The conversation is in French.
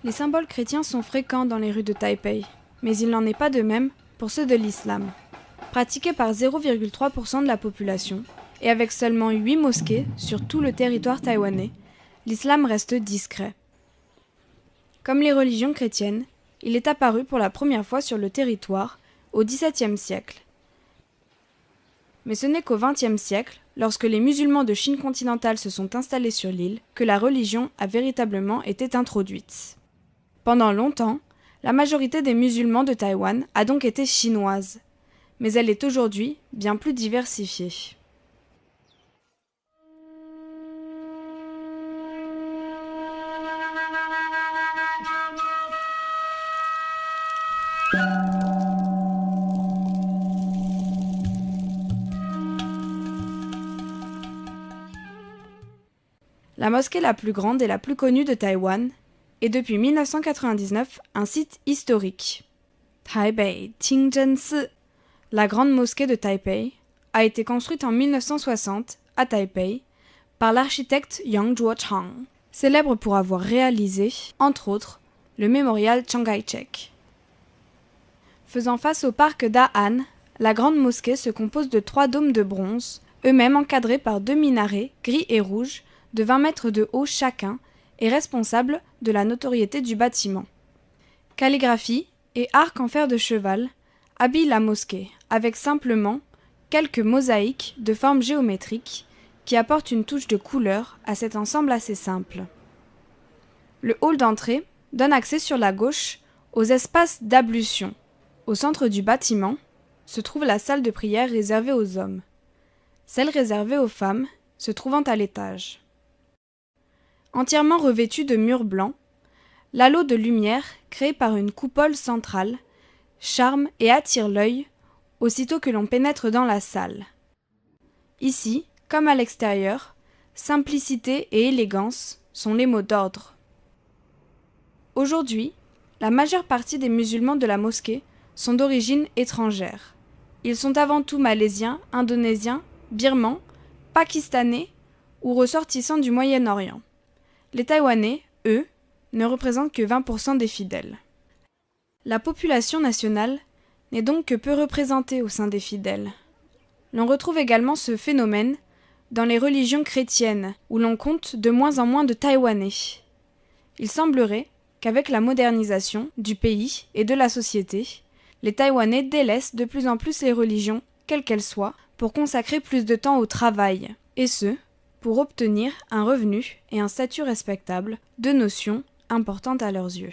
Les symboles chrétiens sont fréquents dans les rues de Taipei, mais il n'en est pas de même pour ceux de l'islam. Pratiqué par 0,3% de la population, et avec seulement 8 mosquées sur tout le territoire taïwanais, l'islam reste discret. Comme les religions chrétiennes, il est apparu pour la première fois sur le territoire au XVIIe siècle. Mais ce n'est qu'au XXe siècle, lorsque les musulmans de Chine continentale se sont installés sur l'île, que la religion a véritablement été introduite. Pendant longtemps, la majorité des musulmans de Taïwan a donc été chinoise, mais elle est aujourd'hui bien plus diversifiée. La mosquée la plus grande et la plus connue de Taïwan est depuis 1999 un site historique. Taipei Qingzhensi, la grande mosquée de Taipei, a été construite en 1960 à Taipei par l'architecte Yang Zhuochang, célèbre pour avoir réalisé, entre autres, le mémorial Chiang Kai-shek. Faisant face au parc d'A'an, la grande mosquée se compose de 3 dômes de bronze, eux-mêmes encadrés par 2 minarets gris et rouges de 20 mètres de haut chacun et responsables de la notoriété du bâtiment. Calligraphie et arcs en fer de cheval habillent la mosquée, avec simplement quelques mosaïques de forme géométrique qui apportent une touche de couleur à cet ensemble assez simple. Le hall d'entrée donne accès sur la gauche aux espaces d'ablution. Au centre du bâtiment se trouve la salle de prière réservée aux hommes, celle réservée aux femmes se trouvant à l'étage. Entièrement revêtu de murs blancs, l'halo de lumière créé par une coupole centrale charme et attire l'œil aussitôt que l'on pénètre dans la salle. Ici, comme à l'extérieur, simplicité et élégance sont les mots d'ordre. Aujourd'hui, la majeure partie des musulmans de la mosquée sont d'origine étrangère. Ils sont avant tout malaisiens, indonésiens, birmans, pakistanais ou ressortissants du Moyen-Orient. Les Taïwanais, eux, ne représentent que 20% des fidèles. La population nationale n'est donc que peu représentée au sein des fidèles. L'on retrouve également ce phénomène dans les religions chrétiennes, où l'on compte de moins en moins de Taïwanais. Il semblerait qu'avec la modernisation du pays et de la société, les Taïwanais délaissent de plus en plus les religions, quelles qu'elles soient, pour consacrer plus de temps au travail, et ce, pour obtenir un revenu et un statut respectable, deux notions importantes à leurs yeux.